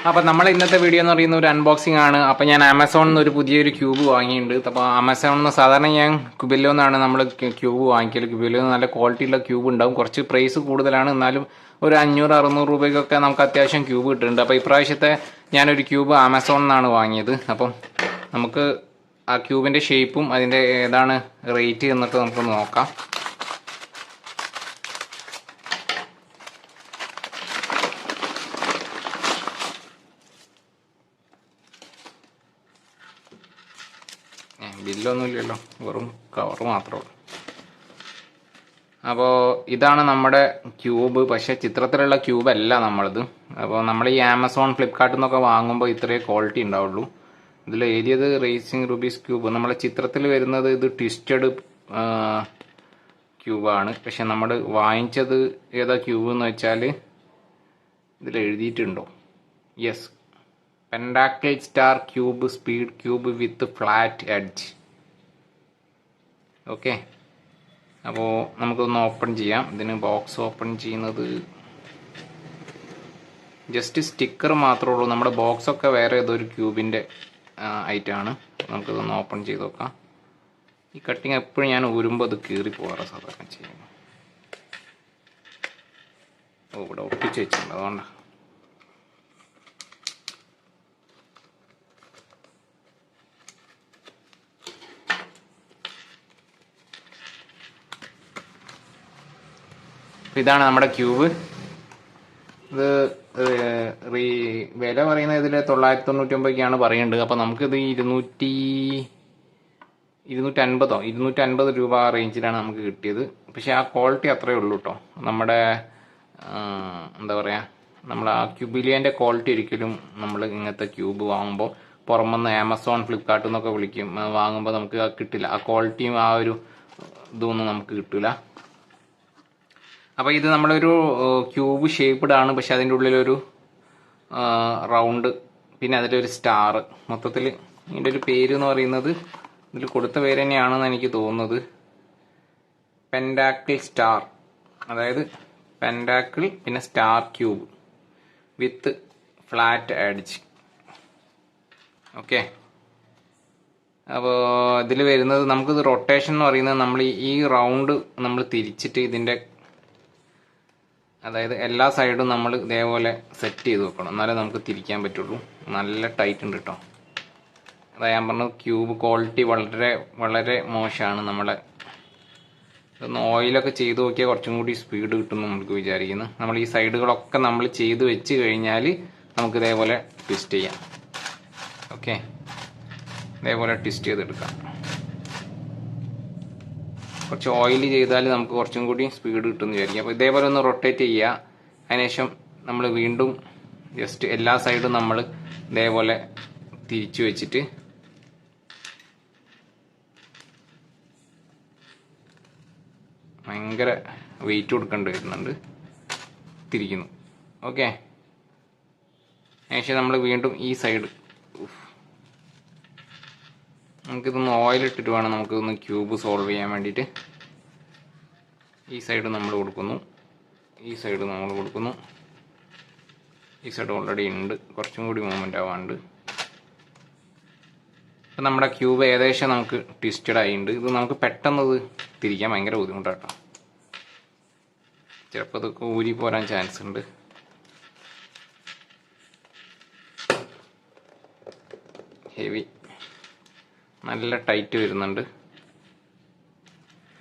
അപ്പോൾ നമ്മൾ ഇന്നത്തെ വീഡിയോ എന്ന് പറയുന്ന ഒരു അൺബോക്സിംഗ് ആണ്. അപ്പോൾ ഞാൻ ആമസോണിൽ നിന്ന് ഒരു പുതിയൊരു ക്യൂബ് വാങ്ങിയിട്ടുണ്ട്. അപ്പോൾ ആമസോണിൽ നിന്ന് സാധാരണ ഞാൻ ക്യൂബില്ലോ നിന്നാണ് നമ്മൾ ക്യൂബ് വാങ്ങിക്കൽ. ക്യൂബില്ലോ നല്ല ക്വാളിറ്റിയുള്ള ക്യൂബ് ഉണ്ടാവും. കുറച്ച് പ്രൈസ് കൂടുതലാണ്, എന്നാലും ഒരു 500-600 രൂപയ്ക്കൊക്കെ നമുക്ക് അത്യാവശ്യം ക്യൂബ് കിട്ടുന്നുണ്ട്. അപ്പോൾ ഇപ്രാവശ്യത്തെ ഞാനൊരു ക്യൂബ് ആമസോണിൽ നിന്നാണ് വാങ്ങിയത്. അപ്പം നമുക്ക് ആ ക്യൂബിൻ്റെ ഷേപ്പും അതിൻ്റെ ഏതാണ് റേറ്റ് എന്നൊക്കെ നമുക്ക് നോക്കാം. ബില്ലൊന്നുമില്ലല്ലോ, വെറും കവർ മാത്രമേ ഉള്ളൂ. അപ്പോൾ ഇതാണ് നമ്മുടെ ക്യൂബ്. പക്ഷേ ചിത്രത്തിലുള്ള ക്യൂബ് അല്ല നമ്മളത്. അപ്പോൾ നമ്മൾ ഈ ആമസോൺ ഫ്ലിപ്കാർട്ടിൽ നിന്നൊക്കെ വാങ്ങുമ്പോൾ ഇത്രയേ ക്വാളിറ്റി ഉണ്ടാവുള്ളൂ. ഇതിൽ എഴുതിയത് റേസിംഗ് റുബീസ് ക്യൂബ്. നമ്മളെ ചിത്രത്തിൽ വരുന്നത് ഇത് ട്വിസ്റ്റഡ് ക്യൂബാണ്. പക്ഷെ നമ്മൾ വാങ്ങിച്ചത് ഏതാ ക്യൂബ് എന്ന് വെച്ചാൽ ഇതിൽ എഴുതിയിട്ടുണ്ടോ? Yes, pentacle star cube speed cube with flat edge. Okay, അപ്പോൾ നമുക്കൊന്ന് ഓപ്പൺ ചെയ്യാം. ഇതിന് ബോക്സ് ഓപ്പൺ ചെയ്യുന്നത് ജസ്റ്റ് സ്റ്റിക്കർ മാത്രമേ ഉള്ളൂ. നമ്മുടെ ബോക്സൊക്കെ വേറെ ഏതൊരു ക്യൂബിൻ്റെ ഐറ്റമാണ്. നമുക്കിതൊന്ന് ഓപ്പൺ ചെയ്ത് നോക്കാം. ഈ കട്ടിങ് എപ്പോഴും ഞാൻ ഊരുമ്പോൾ അത് കീറി പോകാറ് സാധാരണ ചെയ്യുന്നു. ഓ, ഇവിടെ ഒട്ടിച്ച് വെച്ചിട്ടുണ്ട്, അതുകൊണ്ടാണ്. ഇതാണ് നമ്മുടെ ക്യൂബ്. ഇത് വില പറയുന്നത് ഇതിൽ 999 പറയുന്നുണ്ട്. അപ്പോൾ നമുക്കിത് 250 രൂപ ആ റേഞ്ചിലാണ് നമുക്ക് കിട്ടിയത്. പക്ഷേ ആ ക്വാളിറ്റി അത്രയേ ഉള്ളൂ കേട്ടോ. നമ്മുടെ എന്താ പറയുക, നമ്മൾ ആ ക്യൂബിലിയൻ്റെ ക്വാളിറ്റി ഒരിക്കലും നമ്മൾ ഇങ്ങനത്തെ ക്യൂബ് വാങ്ങുമ്പോൾ പുറമെന്ന് ആമസോൺ ഫ്ലിപ്കാർട്ടിൽ നിന്നൊക്കെ വാങ്ങുമ്പോൾ നമുക്ക് കിട്ടില്ല. ആ ക്വാളിറ്റിയും ആ ഒരു ഇതൊന്നും നമുക്ക് കിട്ടില്ല. അപ്പോൾ ഇത് നമ്മളൊരു ക്യൂബ് ഷേപ്പ്ഡ് ആണ്. പക്ഷെ അതിൻ്റെ ഉള്ളിലൊരു റൗണ്ട്, പിന്നെ അതിലൊരു സ്റ്റാർ. മൊത്തത്തിൽ ഇതിൻ്റെ ഒരു പേര് എന്ന് പറയുന്നത് ഇതിൽ കൊടുത്ത പേര് തന്നെയാണെന്ന് എനിക്ക് തോന്നുന്നത്. പെൻഡാക്കിൾ സ്റ്റാർ, അതായത് പെൻഡാക്കിൾ പിന്നെ star cube with flat edge. Okay, അപ്പോൾ ഇതിൽ വരുന്നത് നമുക്കിത് റൊട്ടേഷൻ എന്ന് പറയുന്നത് നമ്മൾ ഈ റൗണ്ട് നമ്മൾ തിരിച്ചിട്ട് ഇതിൻ്റെ, അതായത് എല്ലാ സൈഡും നമ്മൾ ഇതേപോലെ സെറ്റ് ചെയ്ത് വെക്കണം, എന്നാലേ നമുക്ക് തിരിക്കാൻ പറ്റുള്ളൂ. നല്ല ടൈറ്റ് ഉണ്ട് കേട്ടോ. അതായത് ഞാൻ പറഞ്ഞത് ക്യൂബ് ക്വാളിറ്റി വളരെ വളരെ മോശമാണ്. നമ്മളെ ഇതൊന്ന് ഓയിലൊക്കെ ചെയ്ത് നോക്കിയാൽ കുറച്ചും കൂടി സ്പീഡ് കിട്ടുമെന്ന് നമുക്ക് വിചാരിക്കുന്നു. നമ്മൾ ഈ സൈഡുകളൊക്കെ നമ്മൾ ചെയ്ത് വെച്ച് കഴിഞ്ഞാൽ നമുക്ക് ഇതേപോലെ ട്വിസ്റ്റ് ചെയ്യാം. ഓക്കെ, ഇതേപോലെ ട്വിസ്റ്റ് ചെയ്തെടുക്കാം. കുറച്ച് ഓയിൽ ചെയ്താൽ നമുക്ക് കുറച്ചും കൂടി സ്പീഡ് കിട്ടുമെന്ന് വിചാരിക്കും. അപ്പോൾ ഇതേപോലെ ഒന്ന് റൊട്ടേറ്റ് ചെയ്യുക. അതിനുശേഷം നമ്മൾ വീണ്ടും ജസ്റ്റ് എല്ലാ സൈഡും നമ്മൾ ഇതേപോലെ തിരിച്ചു വെച്ചിട്ട് ഭയങ്കര വെയിറ്റ് കൊടുക്കേണ്ടി വരുന്നുണ്ട്, തിരിക്കുന്നു. ഓക്കെ, അതിനുശേഷം നമ്മൾ വീണ്ടും ഈ സൈഡ്, നമുക്കിതൊന്ന് ഓയിലിട്ടിട്ട് വേണം നമുക്കിതൊന്ന് ക്യൂബ് സോൾവ് ചെയ്യാൻ വേണ്ടിയിട്ട്. ഈ സൈഡ് നമ്മൾ കൊടുക്കുന്നു, ഈ സൈഡ് നമ്മൾ കൊടുക്കുന്നു. ഈ സൈഡ് ഓൾറെഡി ഉണ്ട്, കുറച്ചും കൂടി മൂവ്മെൻ്റ് ആവാണ്ട്. അപ്പം നമ്മുടെ ക്യൂബ് ഏകദേശം നമുക്ക് ട്വിസ്റ്റഡ് ആയിട്ടുണ്ട്. ഇത് നമുക്ക് പെട്ടെന്ന് ഇത് തിരിക്കാൻ ഭയങ്കര ബുദ്ധിമുട്ടാട്ടോ. ചിലപ്പോൾ ഇതൊക്കെ ഊരി പോരാൻ ചാൻസ് ഉണ്ട്. ഹെവി, നല്ല ടൈറ്റ് വരുന്നുണ്ട്.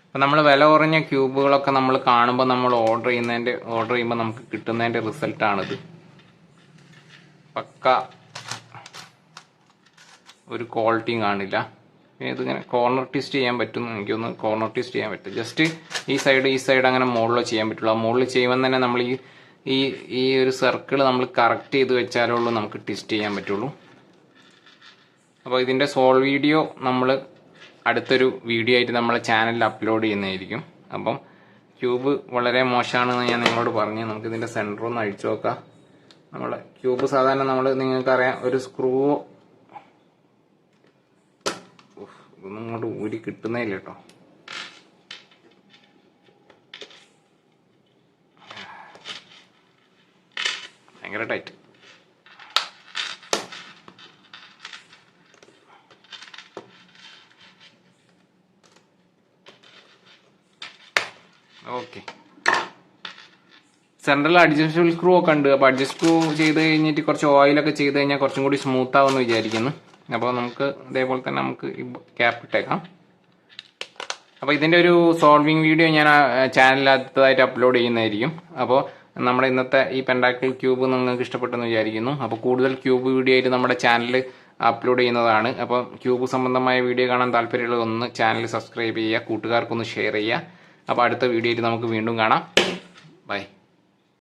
അപ്പം നമ്മൾ വില കുറഞ്ഞ ക്യൂബുകളൊക്കെ നമ്മൾ കാണുമ്പോൾ നമ്മൾ ഓർഡർ ചെയ്യുമ്പോൾ നമുക്ക് കിട്ടുന്നതിൻ്റെ റിസൾട്ടാണിത്. പക്ക ഒരു ക്വാളിറ്റിയും കാണില്ല. ഇതിങ്ങനെ കോർണർ ട്വിസ്റ്റ് ചെയ്യാൻ പറ്റുമെന്ന് എനിക്കൊന്ന് കോർണർ ട്വിസ്റ്റ് ചെയ്യാൻ പറ്റും. ജസ്റ്റ് ഈ സൈഡ് അങ്ങനെ മുകളിൽ ചെയ്യാൻ പറ്റുള്ളൂ. ആ മുകളിൽ ചെയ്യുമ്പോൾ തന്നെ നമ്മൾ ഈ ഒരു സർക്കിൾ നമ്മൾ കറക്റ്റ് ചെയ്ത് വെച്ചാലുള്ളൂ നമുക്ക് ട്വിസ്റ്റ് ചെയ്യാൻ പറ്റുള്ളൂ. അപ്പോൾ ഇതിൻ്റെ സോൾവ് വീഡിയോ നമ്മൾ അടുത്തൊരു വീഡിയോ ആയിട്ട് നമ്മളെ ചാനലിൽ അപ്ലോഡ് ചെയ്യുന്നതായിരിക്കും. അപ്പം ക്യൂബ് വളരെ മോശമാണെന്ന് ഞാൻ നിങ്ങളോട് പറഞ്ഞു. നമുക്കിതിൻ്റെ സെൻറ്റർ ഒന്ന് അഴിച്ചു നോക്കാം. നമ്മളെ ക്യൂബ് സാധാരണ നിങ്ങൾക്കറിയാം, ഒരു സ്ക്രൂ ഇതൊന്നും ഇങ്ങോട്ട് ഊരി കിട്ടുന്നേ ഇല്ല കേട്ടോ. ഭയങ്കര tight. Okay. Central adjustable screw ഒക്കെ ഉണ്ട്. അപ്പോൾ അഡ്ജസ്റ്റ് സ്ക്രൂ ചെയ്ത് കഴിഞ്ഞിട്ട് കുറച്ച് ഓയിലൊക്കെ ചെയ്ത് കഴിഞ്ഞാൽ കുറച്ചും കൂടി സ്മൂത്ത് ആവുമെന്ന് വിചാരിക്കുന്നു. അപ്പോൾ നമുക്ക് ഇതേപോലെ തന്നെ നമുക്ക് ഈ ക്യാപ്പ് ഇട്ടേക്കാം. അപ്പോൾ ഇതിൻ്റെ ഒരു സോൾവിങ് വീഡിയോ ഞാൻ ചാനലിൽ അടുത്തതായിട്ട് അപ്ലോഡ് ചെയ്യുന്നതായിരിക്കും. അപ്പോൾ നമ്മുടെ ഇന്നത്തെ ഈ പെൻഡാക്കിൾ ക്യൂബ് നിങ്ങൾക്ക് ഇഷ്ടപ്പെട്ടെന്ന് വിചാരിക്കുന്നു. അപ്പോൾ കൂടുതൽ ക്യൂബ് വീഡിയോ ആയിട്ട് നമ്മുടെ ചാനൽ അപ്ലോഡ് ചെയ്യുന്നതാണ്. അപ്പോൾ ക്യൂബ് സംബന്ധമായ വീഡിയോ കാണാൻ താല്പര്യമുള്ള ഒന്ന് ചാനൽ സബ്സ്ക്രൈബ് ചെയ്യുക, കൂട്ടുകാർക്കൊന്ന് ഷെയർ ചെയ്യുക. അപ്പോൾ അടുത്ത വീഡിയോയിൽ നമുക്ക് വീണ്ടും കാണാം. ബൈ.